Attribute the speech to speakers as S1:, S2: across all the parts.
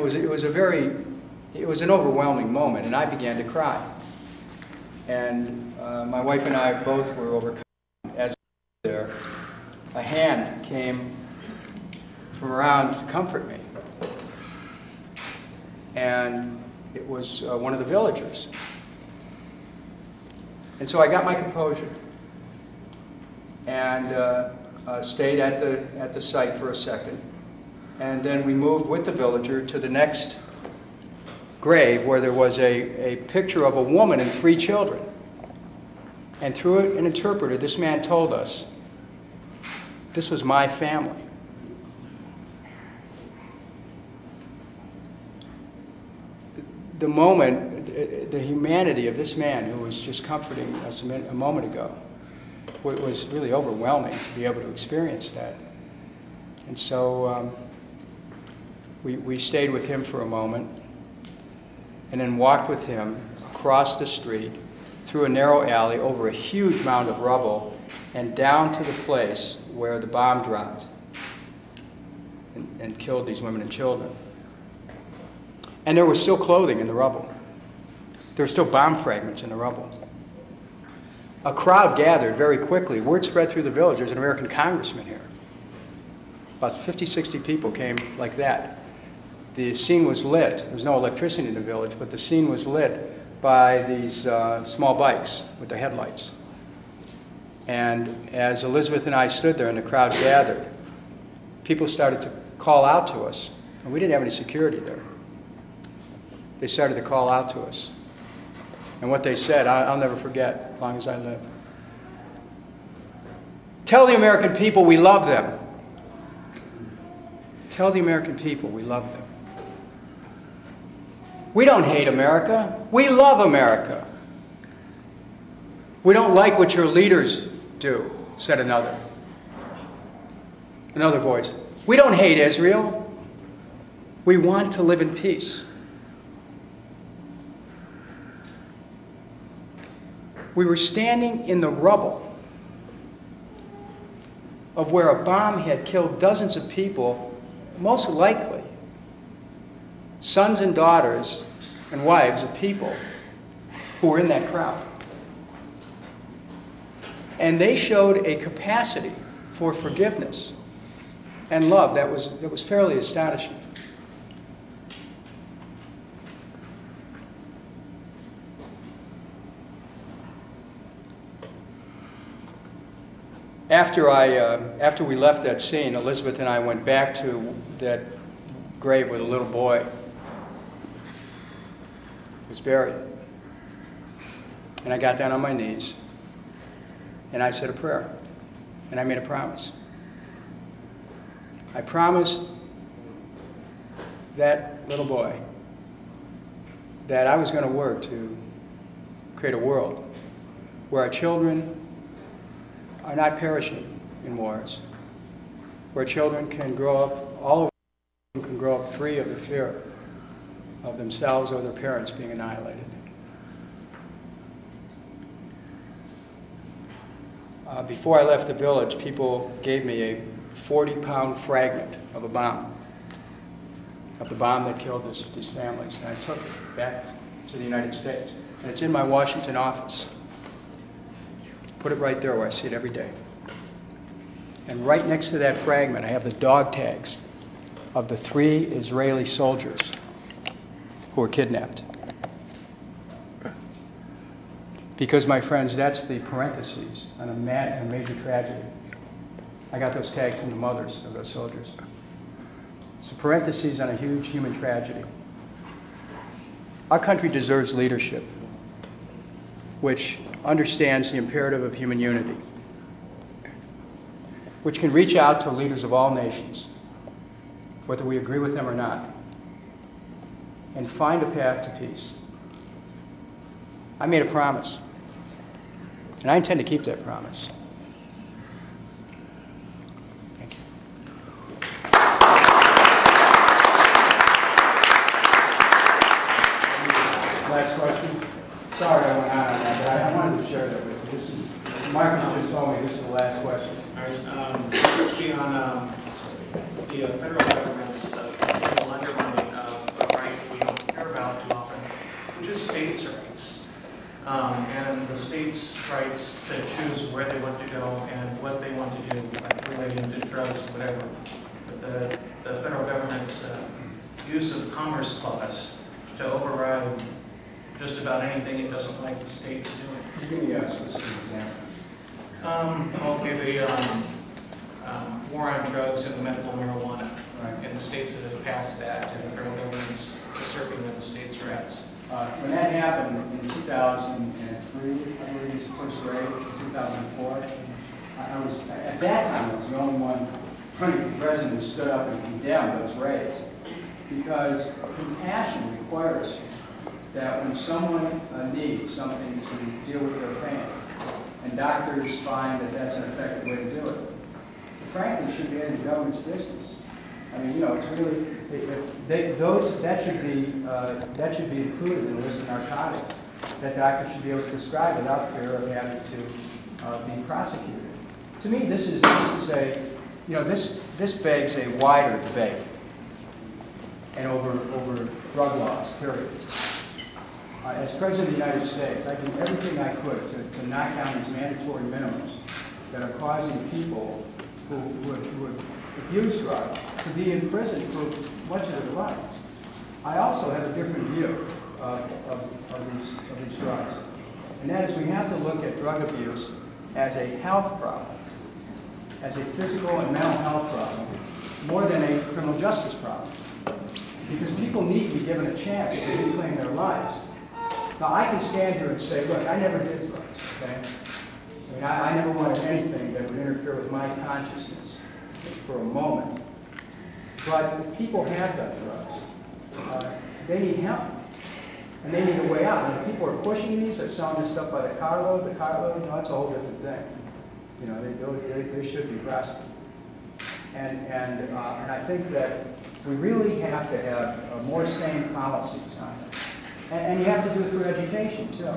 S1: it was an overwhelming moment, and I began to cry. And my wife and I both were overcome. As there, a hand came from around to comfort me, and it was one of the villagers. And so I got my composure and stayed at the site for a second, and then we moved with the villager to the next grave, where there was a picture of a woman and 3 children. And through an interpreter, this man told us this was my family. The moment, the humanity of this man who was just comforting us a moment ago, it was really overwhelming to be able to experience that. And so we stayed with him for a moment, and then walked with him across the street, through a narrow alley, over a huge mound of rubble, and down to the place where the bomb dropped and killed these women and children. And there was still clothing in the rubble. There were still bomb fragments in the rubble. A crowd gathered very quickly. Word spread through the village. There's an American congressman here. About 50, 60 people came like that. The scene was lit. There was no electricity in the village, but the scene was lit by these small bikes with their headlights. And as Elizabeth and I stood there and the crowd gathered, people started to call out to us. And we didn't have any security there. They started to call out to us. And what they said, I'll never forget as long as I live. Tell the American people we love them. Tell the American people we love them. We don't hate America. We love America. We don't like what your leaders do, said another. Another voice. We don't hate Israel. We want to live in peace. We were standing in the rubble of where a bomb had killed dozens of people, most likely sons and daughters and wives of people who were in that crowd. And they showed a capacity for forgiveness and love that was fairly astonishing. After we left that scene, Elizabeth and I went back to that grave where the little boy was buried. And I got down on my knees, and I said a prayer, and I made a promise. I promised that little boy that I was going to work to create a world where our children are not perishing in wars, where children can grow up, all of them can grow up free of the fear of themselves or their parents being annihilated. Before I left the village, people gave me a 40-pound fragment of a bomb, of the bomb that killed these families, and I took it back to the United States. And it's in my Washington office. Put it right there where I see it every day. And right next to that fragment, I have the dog tags of the 3 Israeli soldiers who were kidnapped. Because, my friends, that's the parentheses on a major tragedy. I got those tags from the mothers of those soldiers. It's a parentheses on a huge human tragedy. Our country deserves leadership which understands the imperative of human unity, which can reach out to leaders of all nations, whether we agree with them or not, and find a path to peace. I made a promise, and I intend to keep that promise. Thank you. Last question. Sorry I went on that, but I wanted to share that with you. This is, Marcus just told me this is the last question.
S2: All right. Question on the federal government's lender money of rights to choose where they want to go and what they want to do, like relating to drugs or whatever. But the federal government's use of Commerce Clause to override just about anything it doesn't like the states doing.
S1: Give me a specific example.
S2: Okay, the war on drugs and the medical marijuana.
S1: Right.
S2: And the states that have passed that, and the federal government's usurping of the states' rights.
S1: When that happened in 2003, I believe it's first grade, 2004, I was, at that time, I was the only one running for president who stood up and condemned those raids. Because compassion requires that when someone needs something to deal with their pain, and doctors find that that's an effective way to do it, frankly, should be in the government's business. I mean, you know, it's really, that should be included in the list of narcotics that doctors should be able to prescribe without fear of having to be prosecuted. To me, this is a, you know, this begs a wider debate and over drug laws, period. As President of the United States, I did everything I could to knock down these mandatory minimums that are causing people who would abuse drugs to be in prison for much of their lives. I also have a different view of these drugs, and that is we have to look at drug abuse as a health problem, as a physical and mental health problem, more than a criminal justice problem. Because people need to be given a chance to reclaim their lives. Now, I can stand here and say, look, I never did drugs, okay? I mean, I never wanted anything that would interfere with my consciousness for a moment. But if people have done drugs, they need help. And they need a way out. And if people are pushing these, they're selling this stuff by the carload, you know, that's a whole different thing. You know, they should be prosecuted. And I think that we really have to have more sane policies on it. And you have to do it through education, too.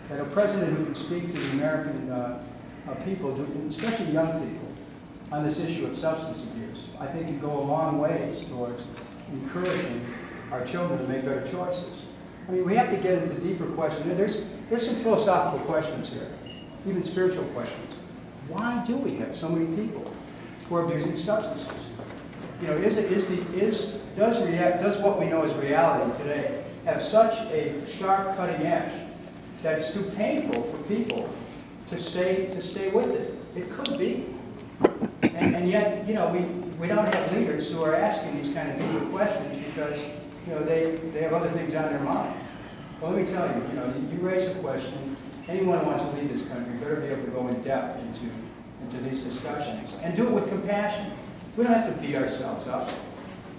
S1: That a president who can speak to the American people, especially young people, on this issue of substance abuse, I think can go a long ways towards encouraging our children to make better choices. I mean, we have to get into deeper questions. There's some philosophical questions here, even spiritual questions. Why do we have so many people who are abusing substances? You know, does what we know as reality today have such a sharp cutting edge that it's too painful for people to stay with it? It could be. And yet, you know, we don't have leaders who are asking these kind of deeper questions because, you know, they have other things on their mind. Well, let me tell you, you know, you raise a question, anyone who wants to lead this country better be able to go in depth into these discussions and do it with compassion. We don't have to beat ourselves up.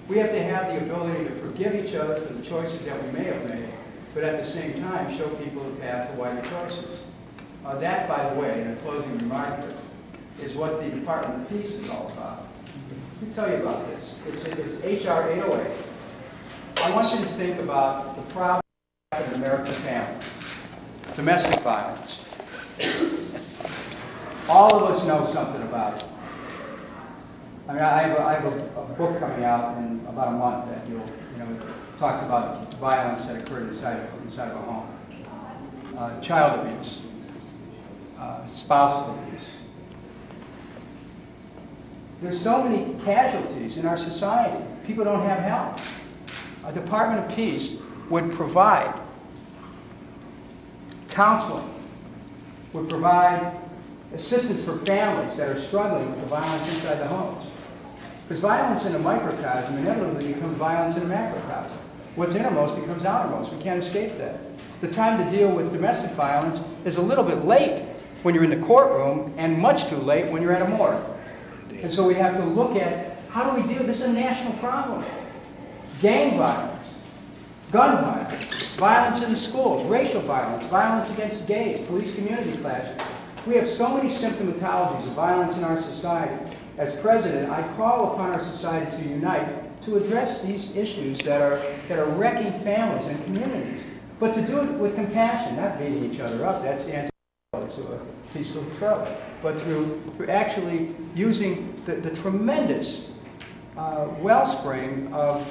S1: We have to have the ability to forgive each other for the choices that we may have made, but at the same time show people the path to wider choices. That, by the way, in a closing remark here, is what the Department of Peace is all about. Let me tell you about this. It's H.R. 808. I want you to think about the problem in American families. Domestic violence. All of us know something about it. I mean, I have a book coming out in about a month that talks about violence that occurred inside of a home. Child abuse. Spousal abuse. There's so many casualties in our society. People don't have help. A Department of Peace would provide counseling, would provide assistance for families that are struggling with the violence inside the homes. Because violence in a microcosm inevitably becomes violence in a macrocosm. What's innermost becomes outermost. We can't escape that. The time to deal with domestic violence is a little bit late when you're in the courtroom and much too late when you're at a morgue. And so we have to look at how do we deal? This is a national problem. Gang violence, gun violence, violence in the schools, racial violence, violence against gays, police community clashes. We have so many symptomatologies of violence in our society. As president, I call upon our society to unite to address these issues that are wrecking families and communities, but to do it with compassion, not beating each other up. That's the antidote to a peaceful approach, but through actually using the tremendous wellspring of